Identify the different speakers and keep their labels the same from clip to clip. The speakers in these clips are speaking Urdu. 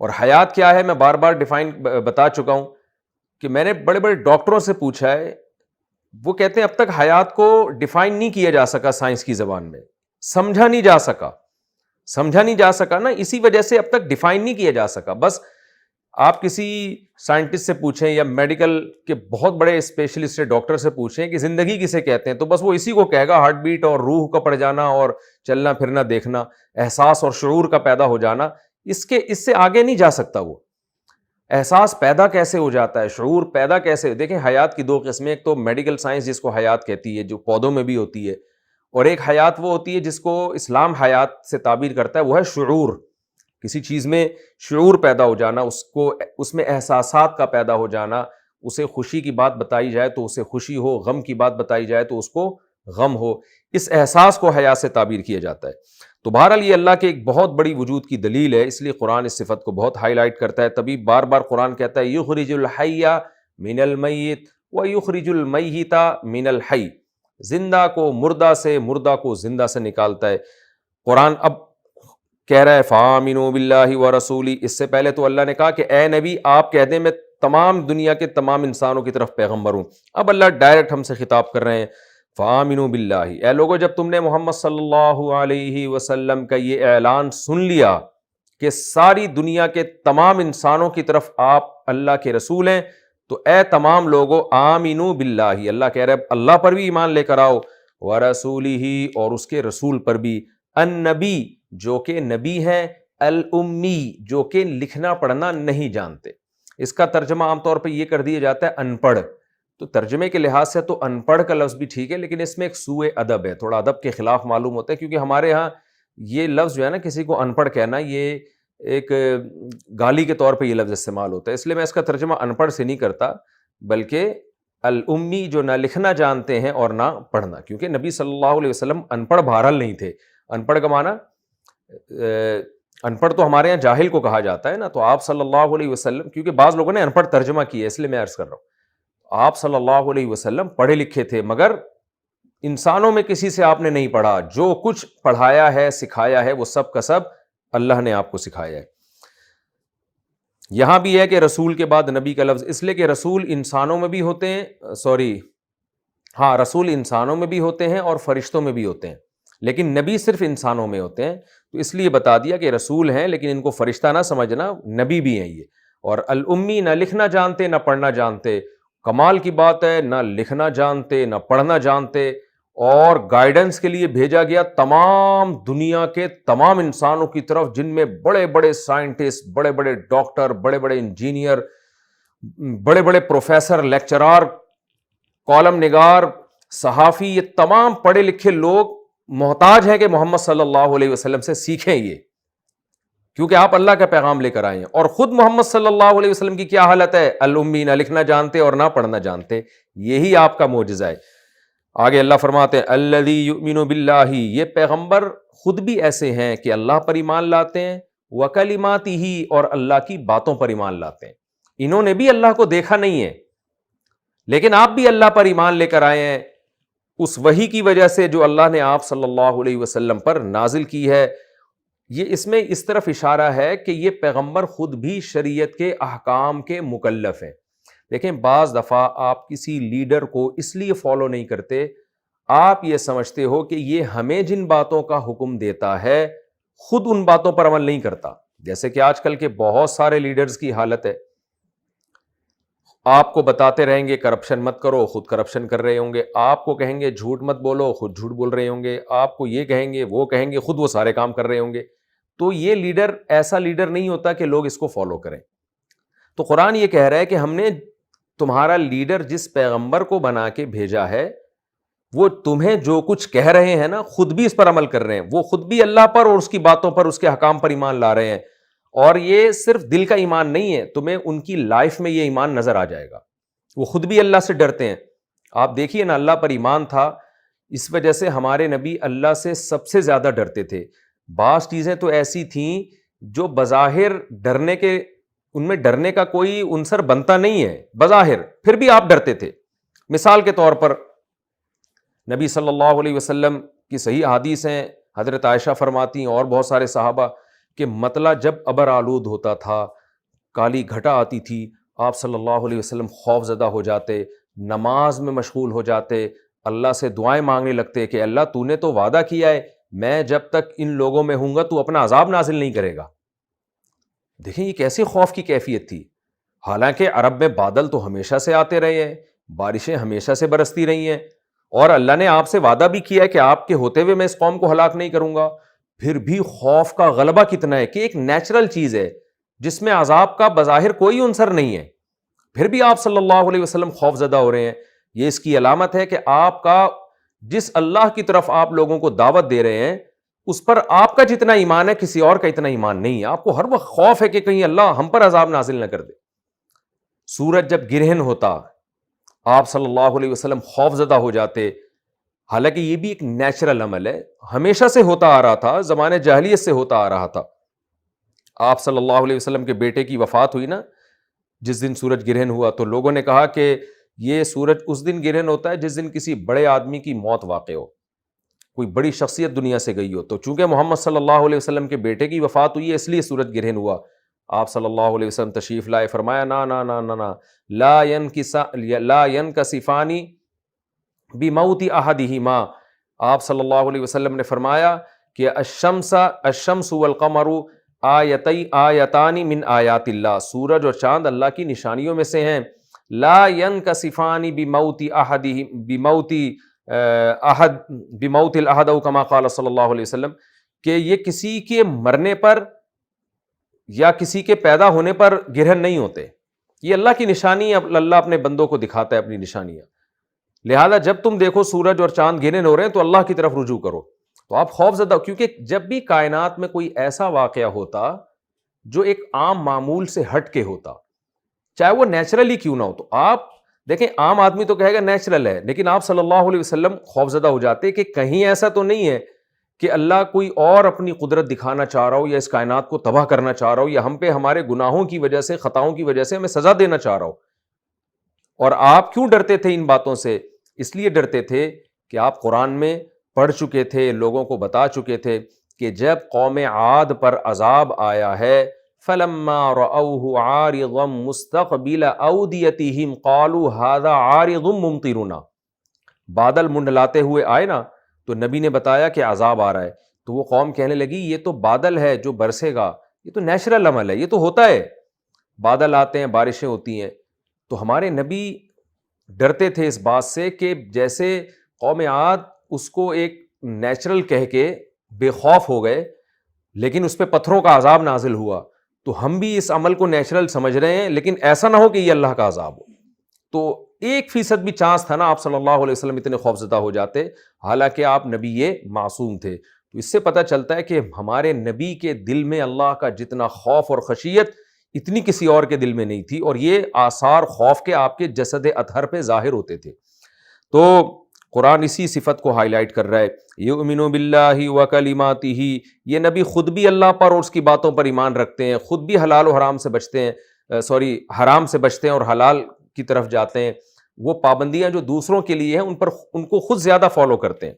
Speaker 1: اور حیات کیا ہے میں بار بار ڈیفائن بتا چکا ہوں کہ میں نے بڑے بڑے ڈاکٹروں سے پوچھا ہے، وہ کہتے ہیں اب تک حیات کو ڈیفائن نہیں کیا جا سکا سائنس کی زبان میں، سمجھا نہیں جا سکا نا، اسی وجہ سے اب تک ڈیفائن نہیں کیا جا سکا. بس آپ کسی سائنٹسٹ سے پوچھیں یا میڈیکل کے بہت بڑے اسپیشلسٹ ڈاکٹر سے پوچھیں کہ زندگی کسے کہتے ہیں، تو بس وہ اسی کو کہے گا، ہارٹ بیٹ اور روح کا پڑ جانا اور چلنا پھرنا دیکھنا، احساس اور شعور کا پیدا ہو جانا. اس سے آگے نہیں جا سکتا. وہ احساس پیدا کیسے ہو جاتا ہے، شعور پیدا کیسے؟ دیکھیں حیات کی دو قسمیں، ایک تو میڈیکل سائنس جس کو حیات کہتی ہے جو پودوں میں بھی ہوتی ہے، اور ایک حیات وہ ہوتی ہے جس کو اسلام حیات سے تعبیر کرتا ہے، وہ ہے شعور. کسی چیز میں شعور پیدا ہو جانا، اس میں احساسات کا پیدا ہو جانا. اسے خوشی کی بات بتائی جائے تو اسے خوشی ہو، غم کی بات بتائی جائے تو اس کو غم ہو. اس احساس کو حیات سے تعبیر کیا جاتا ہے. تو بہرحال یہ اللہ کے ایک بہت بڑی وجود کی دلیل ہے، اس لیے قرآن اس صفت کو بہت ہائی لائٹ کرتا ہے. تبھی بار بار قرآن کہتا ہے یخرج الحی من المیت ویخرج المیت من الحی، زندہ کو مردہ سے، مردہ کو زندہ سے نکالتا ہے. قرآن اب کہہ رہا ہے فآمنوا باللہ ورسولہ. اس سے پہلے تو اللہ نے کہا کہ اے نبی آپ کہہ دیں میں تمام دنیا کے تمام انسانوں کی طرف پیغمبر ہوں. اب اللہ ڈائریکٹ ہم سے خطاب کر رہے ہیں فآمنوا باللہ. اے لوگو جب تم نے محمد صلی اللہ علیہ وسلم کا یہ اعلان سن لیا کہ ساری دنیا کے تمام انسانوں کی طرف آپ اللہ کے رسول ہیں، تو اے تمام لوگو آمنوا باللہ، اللہ کہہ رہے اللہ پر بھی ایمان لے کر آؤ، ورسولہ اور اس کے رسول پر بھی، النبی جو کہ نبی ہیں، الامی جو کہ لکھنا پڑھنا نہیں جانتے. اس کا ترجمہ عام طور پہ یہ کر دیا جاتا ہے ان پڑھ. تو ترجمے کے لحاظ سے تو ان پڑھ کا لفظ بھی ٹھیک ہے، لیکن اس میں ایک سوء ادب ہے، تھوڑا ادب کے خلاف معلوم ہوتا ہے، کیونکہ ہمارے ہاں یہ لفظ جو ہے نا کسی کو ان پڑھ کہنا یہ ایک گالی کے طور پہ یہ لفظ استعمال ہوتا ہے. اس لیے میں اس کا ترجمہ ان پڑھ سے نہیں کرتا، بلکہ الامی جو نہ لکھنا جانتے ہیں اور نہ پڑھنا، کیونکہ نبی صلی اللہ علیہ وسلم ان پڑھ بہرحال نہیں تھے. ان پڑھ کا معنی ان پڑھ تو ہمارے یہاں جاہل کو کہا جاتا ہے نا، تو آپ صلی اللہ علیہ وسلم، کیونکہ بعض لوگوں نے ان پڑھ ترجمہ کیا ہے اس لیے میں عرض کر رہا ہوں، آپ صلی اللہ علیہ وسلم پڑھے لکھے تھے، مگر انسانوں میں کسی سے آپ نے نہیں پڑھا. جو کچھ پڑھایا ہے سکھایا ہے وہ سب کا سب اللہ نے آپ کو سکھایا ہے. یہاں بھی ہے کہ رسول کے بعد نبی کا لفظ اس لیے کہ رسول انسانوں میں بھی ہوتے ہیں، رسول انسانوں میں بھی ہوتے ہیں اور فرشتوں میں بھی ہوتے ہیں، لیکن نبی صرف انسانوں میں ہوتے ہیں. تو اس لیے بتا دیا کہ رسول ہیں لیکن ان کو فرشتہ نہ سمجھنا، نبی بھی ہیں یہ. اور الامی نہ لکھنا جانتے نہ پڑھنا جانتے. کمال کی بات ہے، نہ لکھنا جانتے نہ پڑھنا جانتے، اور گائیڈنس کے لیے بھیجا گیا تمام دنیا کے تمام انسانوں کی طرف، جن میں بڑے بڑے سائنٹسٹ، بڑے بڑے ڈاکٹر، بڑے بڑے انجینئر، بڑے بڑے پروفیسر، لیکچرار، کالم نگار، صحافی، یہ تمام پڑھے لکھے لوگ محتاج ہیں کہ محمد صلی اللہ علیہ وسلم سے سیکھیں یہ، کیونکہ آپ اللہ کا پیغام لے کر آئے ہیں. اور خود محمد صلی اللہ علیہ وسلم کی کیا حالت ہے؟ الامی، نہ لکھنا جانتے اور نہ پڑھنا جانتے. یہی آپ کا معجزہ ہے. آگے اللہ فرماتے ہیں الذی یؤمن باللہ، یہ پیغمبر خود بھی ایسے ہیں کہ اللہ پر ایمان لاتے ہیں، وکلماتہ اور اللہ کی باتوں پر ایمان لاتے ہیں. انہوں نے بھی اللہ کو دیکھا نہیں ہے، لیکن آپ بھی اللہ پر ایمان لے کر آئے ہیں اس وحی کی وجہ سے جو اللہ نے آپ صلی اللہ علیہ وسلم پر نازل کی ہے. یہ اس میں اس طرف اشارہ ہے کہ یہ پیغمبر خود بھی شریعت کے احکام کے مکلف ہیں. دیکھیں بعض دفعہ آپ کسی لیڈر کو اس لیے فالو نہیں کرتے، آپ یہ سمجھتے ہو کہ یہ ہمیں جن باتوں کا حکم دیتا ہے خود ان باتوں پر عمل نہیں کرتا. جیسے کہ آج کل کے بہت سارے لیڈرز کی حالت ہے، آپ کو بتاتے رہیں گے کرپشن مت کرو، خود کرپشن کر رہے ہوں گے. آپ کو کہیں گے جھوٹ مت بولو، خود جھوٹ بول رہے ہوں گے. آپ کو یہ کہیں گے وہ کہیں گے، خود وہ سارے کام کر رہے ہوں گے. تو یہ لیڈر ایسا لیڈر نہیں ہوتا کہ لوگ اس کو فالو کریں. تو قرآن یہ کہہ رہا ہے کہ ہم نے تمہارا لیڈر جس پیغمبر کو بنا کے بھیجا ہے، وہ تمہیں جو کچھ کہہ رہے ہیں نا خود بھی اس پر عمل کر رہے ہیں. وہ خود بھی اللہ پر اور اس کی باتوں پر، اس کے حکام پر ایمان لا رہے ہیں. اور یہ صرف دل کا ایمان نہیں ہے، تمہیں ان کی لائف میں یہ ایمان نظر آ جائے گا. وہ خود بھی اللہ سے ڈرتے ہیں. آپ دیکھیے نا، اللہ پر ایمان تھا، اس وجہ سے ہمارے نبی اللہ سے سب سے زیادہ ڈرتے تھے. بعض چیزیں تو ایسی تھیں جو بظاہر ڈرنے کے، ان میں ڈرنے کا کوئی عنصر بنتا نہیں ہے بظاہر، پھر بھی آپ ڈرتے تھے. مثال کے طور پر نبی صلی اللہ علیہ وسلم کی صحیح حدیث ہیں، حضرت عائشہ فرماتی ہیں اور بہت سارے صحابہ کہ مطلع جب ابر آلود ہوتا تھا، کالی گھٹا آتی تھی، آپ صلی اللہ علیہ وسلم خوف زدہ ہو جاتے، نماز میں مشغول ہو جاتے، اللہ سے دعائیں مانگنے لگتے کہ اللہ تو نے تو وعدہ کیا ہے میں جب تک ان لوگوں میں ہوں گا تو اپنا عذاب نازل نہیں کرے گا۔ دیکھیں یہ کیسے خوف کی کیفیت تھی، حالانکہ عرب میں بادل تو ہمیشہ سے آتے رہے ہیں، بارشیں ہمیشہ سے برستی رہی ہیں، اور اللہ نے آپ سے وعدہ بھی کیا ہے کہ آپ کے ہوتے ہوئے میں اس قوم کو ہلاک نہیں کروں گا، پھر بھی خوف کا غلبہ کتنا ہے کہ ایک نیچرل چیز ہے جس میں عذاب کا بظاہر کوئی عنصر نہیں ہے، پھر بھی آپ صلی اللہ علیہ وسلم خوف زدہ ہو رہے ہیں۔ یہ اس کی علامت ہے کہ آپ کا جس اللہ کی طرف آپ لوگوں کو دعوت دے رہے ہیں اس پر آپ کا جتنا ایمان ہے کسی اور کا اتنا ایمان نہیں ہے، آپ کو ہر وقت خوف ہے کہ کہیں اللہ ہم پر عذاب نازل نہ کر دے۔ سورج جب گرہن ہوتا آپ صلی اللہ علیہ وسلم خوف زدہ ہو جاتے، حالانکہ یہ بھی ایک نیچرل عمل ہے، ہمیشہ سے ہوتا آ رہا تھا، زمانے جاہلیت سے ہوتا آ رہا تھا۔ آپ صلی اللہ علیہ وسلم کے بیٹے کی وفات ہوئی نا، جس دن سورج گرہن ہوا تو لوگوں نے کہا کہ یہ سورج اس دن گرہن ہوتا ہے جس دن کسی بڑے آدمی کی موت واقع ہو، کوئی بڑی شخصیت دنیا سے گئی ہو، تو چونکہ محمد صلی اللہ علیہ وسلم کے بیٹے کی وفات ہوئی ہے اس لیے سورج گرہن ہوا۔ آپ صلی اللہ علیہ وسلم تشریف لائے، فرمایا نا نا نا نا نا لا ينکسفان بموت احدہما، آپ صلی اللہ علیہ وسلم نے فرمایا کہ الشمس والقمر آیتان من آیات اللہ، سورج اور چاند اللہ کی نشانیوں میں سے ہیں، لا ينکسفان بموت الاحد او کما قال صلی اللہ علیہ وسلم، کہ یہ کسی کے مرنے پر یا کسی کے پیدا ہونے پر گرہن نہیں ہوتے، یہ اللہ کی نشانی ہے، اللہ اپنے بندوں کو دکھاتا ہے اپنی نشانیاں، لہذا جب تم دیکھو سورج اور چاند گرہن ہو رہے ہیں تو اللہ کی طرف رجوع کرو۔ تو آپ خوف زدہ، کیونکہ جب بھی کائنات میں کوئی ایسا واقعہ ہوتا جو ایک عام معمول سے ہٹ کے ہوتا، چاہے وہ نیچرلی کیوں نہ ہو، تو آپ دیکھیں عام آدمی تو کہے گا نیچرل ہے، لیکن آپ صلی اللہ علیہ وسلم خوف زدہ ہو جاتے کہ کہیں ایسا تو نہیں ہے کہ اللہ کوئی اور اپنی قدرت دکھانا چاہ رہا ہو یا اس کائنات کو تباہ کرنا چاہ رہا ہو یا ہم پہ ہمارے گناہوں کی وجہ سے، خطاؤں کی وجہ سے ہمیں سزا دینا چاہ رہا ہو۔ اور آپ کیوں ڈرتے تھے ان باتوں سے؟ اس لیے ڈرتے تھے کہ آپ قرآن میں پڑھ چکے تھے، لوگوں کو بتا چکے تھے کہ جب قوم عاد پر عذاب آیا ہے، فَلَمَّا رَأَوْهُ عَارِضًا مُسْتَقْبِلَ أَوْدِيَتِهِمْ قَالُوا هَذَا عَارِضٌ مُمْطِرُنَا، بادل منڈلاتے ہوئے آئے نا تو نبی نے بتایا کہ عذاب آ رہا ہے، تو وہ قوم کہنے لگی یہ تو بادل ہے جو برسے گا، یہ تو نیچرل عمل ہے، یہ تو ہوتا ہے، بادل آتے ہیں بارشیں ہوتی ہیں۔ تو ہمارے نبی ڈرتے تھے اس بات سے کہ جیسے قوم عاد اس کو ایک نیچرل کہہ کے بے خوف ہو گئے لیکن اس پہ پتھروں کا عذاب نازل ہوا، تو ہم بھی اس عمل کو نیچرل سمجھ رہے ہیں، لیکن ایسا نہ ہو کہ یہ اللہ کا عذاب ہو۔ تو 1% بھی چانس تھا نا آپ صلی اللہ علیہ وسلم اتنے خوفزدہ ہو جاتے، حالانکہ آپ نبی معصوم تھے۔ تو اس سے پتہ چلتا ہے کہ ہمارے نبی کے دل میں اللہ کا جتنا خوف اور خشیت اتنی کسی اور کے دل میں نہیں تھی، اور یہ آثار خوف کے آپ کے جسد اطہر پہ ظاہر ہوتے تھے۔ تو قرآن اسی صفت کو ہائی لائٹ کر رہا ہے، یؤمنو باللہ وکلماتہ، یہ نبی خود بھی اللہ پر اور اس کی باتوں پر ایمان رکھتے ہیں، خود بھی حلال و حرام سے بچتے ہیں، حرام سے بچتے ہیں اور حلال کی طرف جاتے ہیں، وہ پابندیاں جو دوسروں کے لیے ہیں ان کو خود زیادہ فالو کرتے ہیں۔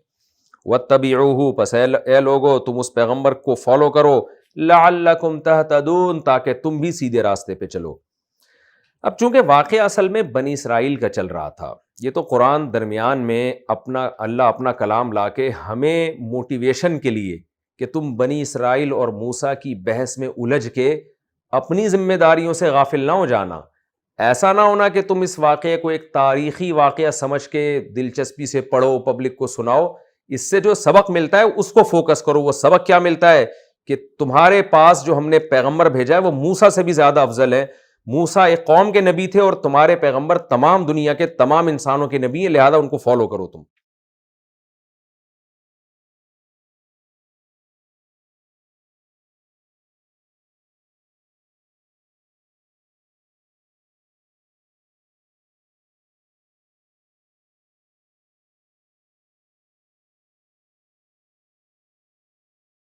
Speaker 1: واتبعوہ، پس اے لوگو تم اس پیغمبر کو فالو کرو، لعلکم تہتدون، تاکہ تم بھی سیدھے راستے پہ چلو۔ اب چونکہ واقعہ اصل میں بنی اسرائیل کا چل رہا تھا، یہ تو قرآن درمیان میں اللہ اپنا کلام لا کے ہمیں موٹیویشن کے لیے کہ تم بنی اسرائیل اور موسیٰ کی بحث میں الجھ کے اپنی ذمہ داریوں سے غافل نہ ہو جانا، ایسا نہ ہونا کہ تم اس واقعے کو ایک تاریخی واقعہ سمجھ کے دلچسپی سے پڑھو، پبلک کو سناؤ، اس سے جو سبق ملتا ہے اس کو فوکس کرو۔ وہ سبق کیا ملتا ہے کہ تمہارے پاس جو ہم نے پیغمبر بھیجا ہے وہ موسیٰ سے بھی زیادہ افضل ہے، موسیٰ ایک قوم کے نبی تھے اور تمہارے پیغمبر تمام دنیا کے تمام انسانوں کے نبی ہیں، لہذا ان کو فالو کرو تم۔